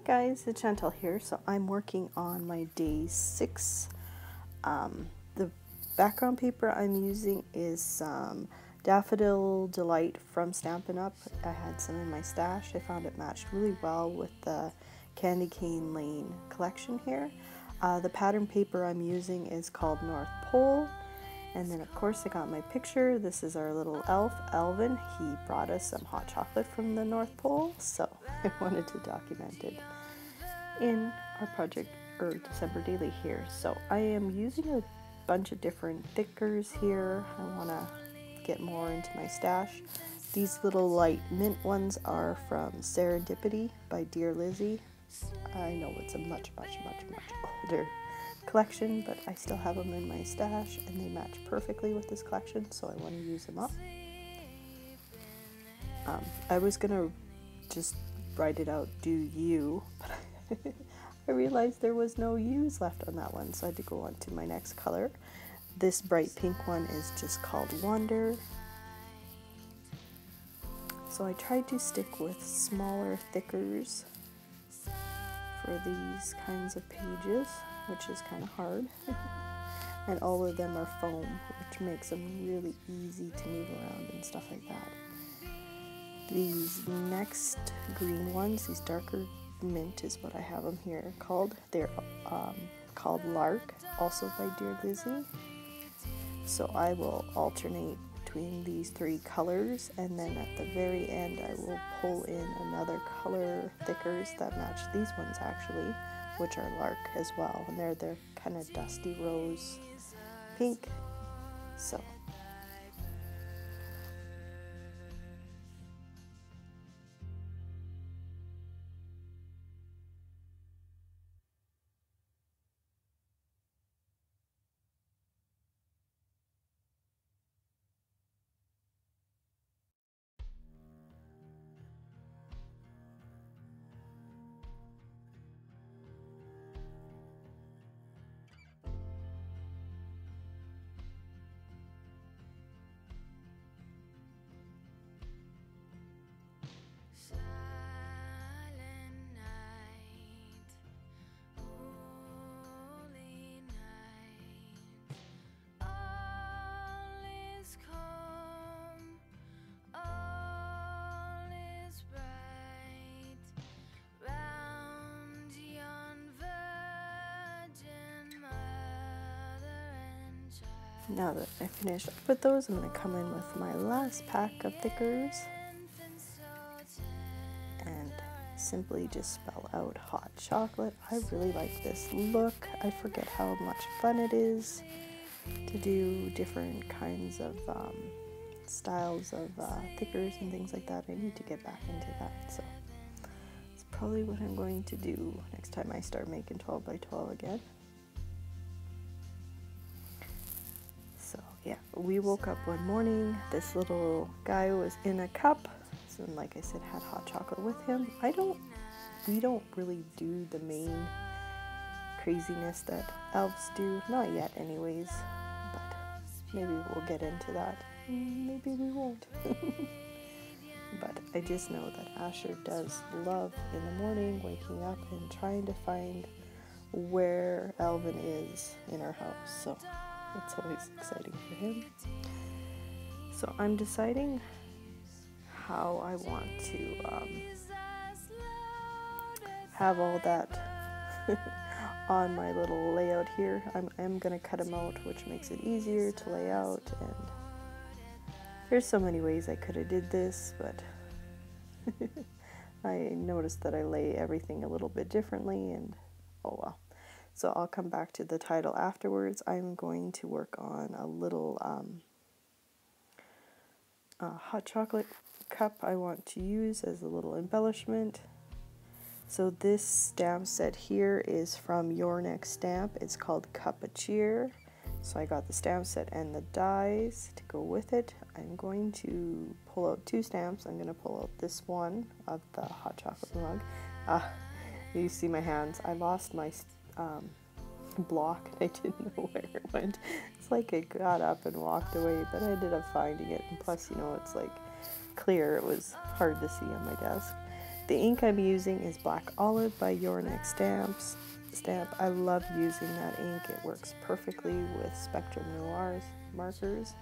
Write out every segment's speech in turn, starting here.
guys, it's Shantele here. So I'm working on my day 6. The background paper I'm using is Daffodil Delight from Stampin' Up. I had some in my stash. I found it matched really well with the Candy Cane Lane collection here. The pattern paper I'm using is called North Pole. And then of course I got my picture. This is our little elf, Alvin. He brought us some hot chocolate from the North Pole, so I wanted to document it in our project or December daily here. So I am using a bunch of different thickers here. I want to get more into my stash. These little light mint ones are from Serendipity by Dear Lizzie. I know it's a much older collection, but I still have them in my stash and they match perfectly with this collection, so I want to use them up. I was gonna just write it out, do you, but I realized there was no U's left on that one, so I had to go on to my next color. This bright pink one is just called Wonder. So I tried to stick with smaller thickers for these kinds of pages, which is kind of hard. And all of them are foam, which makes them really easy to move around and stuff like that. These next green ones, these darker mint is what I have them here called. They're called Lark, also by Dear Lizzie. So I will alternate between these 3 colors, and then at the very end I will pull in another color thickers that match these ones actually, which are Lark as well, and they're kind of dusty rose pink. So now that I finished up with those, I'm going to come in with my last pack of thickers and simply just spell out hot chocolate. I really like this look. I forget how much fun it is to do different kinds of styles of thickers and things like that. I need to get back into that, so it's probably what I'm going to do next time I start making 12 by 12 again. So yeah, we woke up one morning, this little guy was in a cup, so like I said, had hot chocolate with him. We don't really do the main craziness that elves do, not yet anyways, but maybe we'll get into that. Maybe we won't. But I just know that Asher does love in the morning waking up and trying to find where Alvin is in our house, so it's always exciting for him. So I'm deciding how I want to have all that on my little layout here. I'm going to cut them out, which makes it easier to lay out, and there's so many ways I could have did this, but I noticed that I lay everything a little bit differently, and oh well. So I'll come back to the title afterwards. I'm going to work on a little hot chocolate cup I want to use as a little embellishment. So this stamp set here is from Your Next Stamp. It's called Cup of Cheer. So I got the stamp set and the dies to go with it. I'm going to pull out 2 stamps. I'm going to pull out this one of the hot chocolate mug. You see my hands. I lost my block and I didn't know where it went. It's like I got up and walked away, but I ended up finding it, and plus, you know, it's like clear. It was hard to see on my desk. The ink I'm using is Black Olive by Your Next Stamp. I love using that ink. It works perfectly with Spectrum Noir's markers.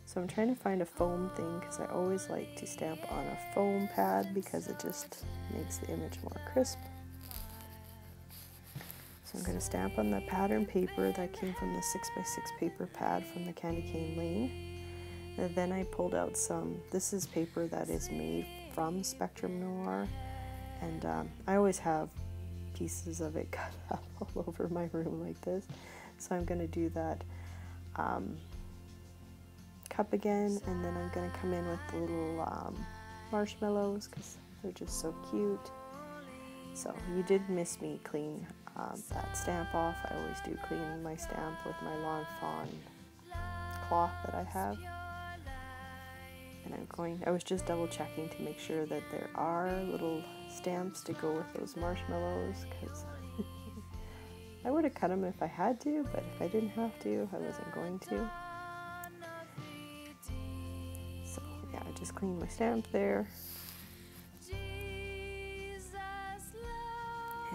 So I'm trying to find a foam thing because I always like to stamp on a foam pad because it just makes the image more crisp. So I'm going to stamp on the pattern paper that came from the 6x6 paper pad from the Candy Cane Lane. And then I pulled out this is paper that is made from Spectrum Noir, and I always have pieces of it cut up all over my room like this. So I'm going to do that cup again, and then I'm going to come in with the little marshmallows because they're just so cute. So you did miss me clean that stamp off. I always do clean my stamp with my Lawn Fawn cloth that I have. And I was just double checking to make sure that there are little stamps to go with those marshmallows, because I would have cut them if I had to, but if I didn't have to, I wasn't going to. So yeah, I just cleaned my stamp there.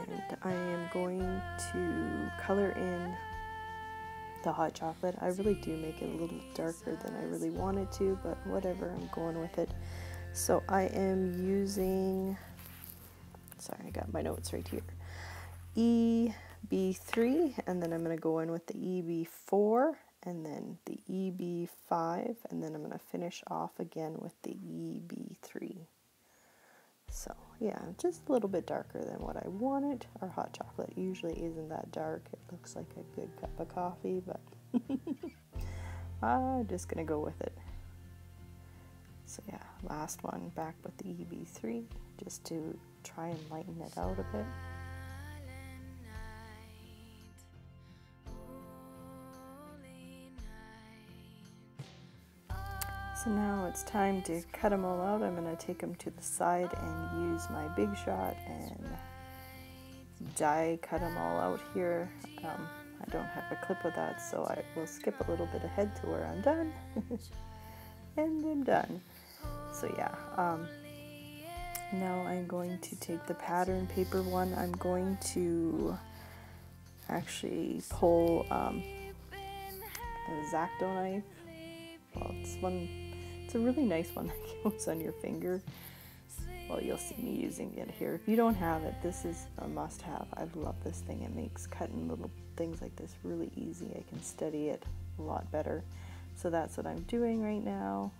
And I am going to color in the hot chocolate. I really do make it a little darker than I really wanted to, but whatever, I'm going with it. So I am using, sorry, I got my notes right here, EB3, and then I'm going to go in with the EB4, and then the EB5, and then I'm going to finish off again with the EB3. So yeah, just a little bit darker than what I wanted. Our hot chocolate usually isn't that dark. It looks like a good cup of coffee, but I'm just gonna go with it. So yeah, last one back with the EB3, just to try and lighten it out a bit. So now it's time to cut them all out. I'm going to take them to the side and use my Big Shot and die cut them all out here. I don't have a clip of that, so I will skip a little bit ahead to where I'm done. And I'm done. So yeah, now I'm going to take the pattern paper one. I'm going to actually pull a X-Acto knife. Well, it's a really nice one that goes on your finger. Well, you'll see me using it here. If you don't have it, this is a must-have. I love this thing. It makes cutting little things like this really easy. I can steady it a lot better. So that's what I'm doing right now.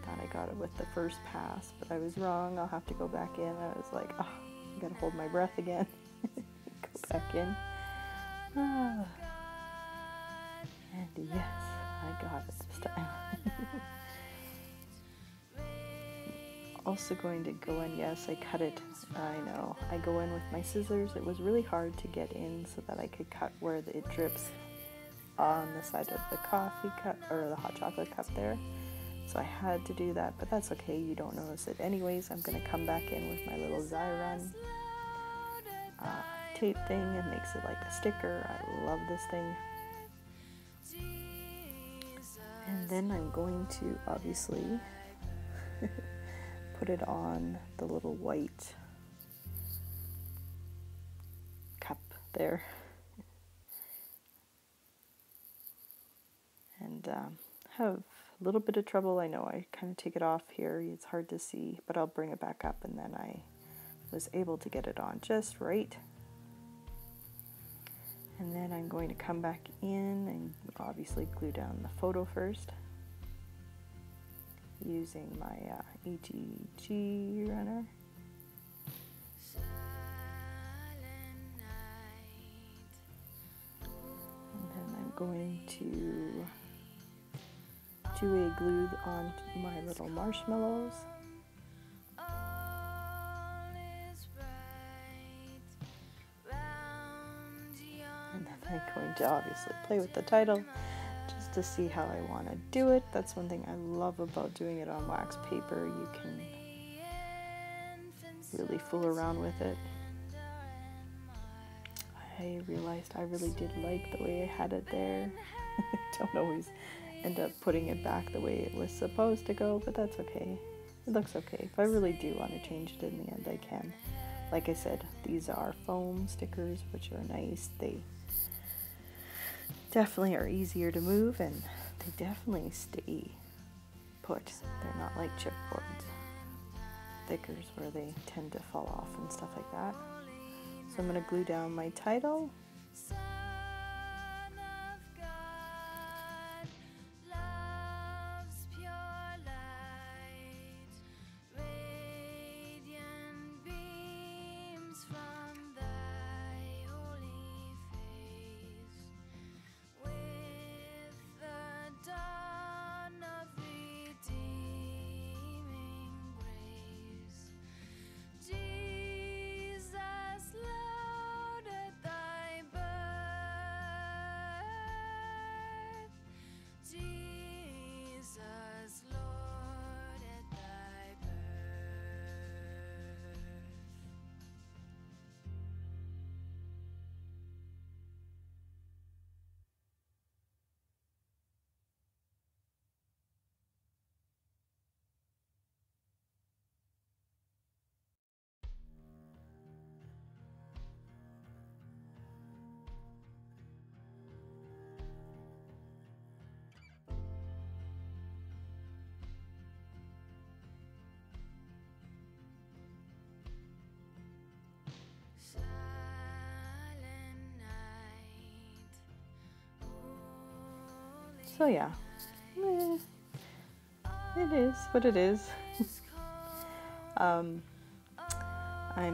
Thought I got it with the first pass, but I was wrong. I'll have to go back in. I was like, oh, I gotta hold my breath again. Go back in. Ah. And yes, I got it this time. Also going to go in, yes, I cut it, I know. I go in with my scissors. It was really hard to get in so that I could cut where it drips on the side of the coffee cup, or the hot chocolate cup there. So I had to do that, but that's okay, you don't notice it anyways. I'm going to come back in with my little Xyron tape thing. It makes it like a sticker. I love this thing. And then I'm going to obviously put it on the little white cup there. And have a little bit of trouble. I know I kind of take it off here. It's hard to see, but I'll bring it back up, and then I was able to get it on just right. And then I'm going to come back in and obviously glue down the photo first using my EGG runner. And then I'm going to do a glue on my little marshmallows. And then I'm going to obviously play with the title just to see how I want to do it. That's one thing I love about doing it on wax paper. You can really fool around with it. I realized I really did like the way I had it there. I don't always end up putting it back the way it was supposed to go, but that's okay. it looks okay. If I really do want to change it in the end, I can. Like I said, these are foam stickers, which are nice. They definitely are easier to move, and they definitely stay put. They're not like chipboard stickers where they tend to fall off and stuff like that. So I'm going to glue down my title. So yeah, it is what it is. I'm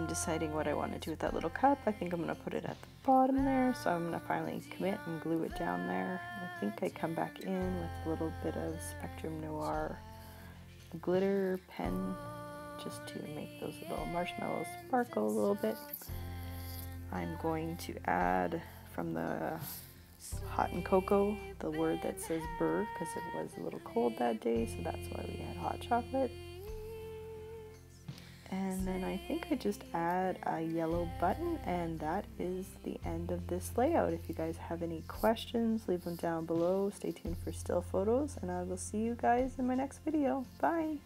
deciding what I want to do with that little cup. I think I'm going to put it at the bottom there, so I'm going to finally commit and glue it down there. I think I come back in with a little bit of Spectrum Noir glitter pen just to make those little marshmallows sparkle a little bit. I'm going to add from the hot and cocoa the word that says burr, because it was a little cold that day, so that's why we had hot chocolate. And then I think I just add a yellow button, and that is the end of this layout. If you guys have any questions, leave them down below. Stay tuned for still photos, and I will see you guys in my next video. Bye!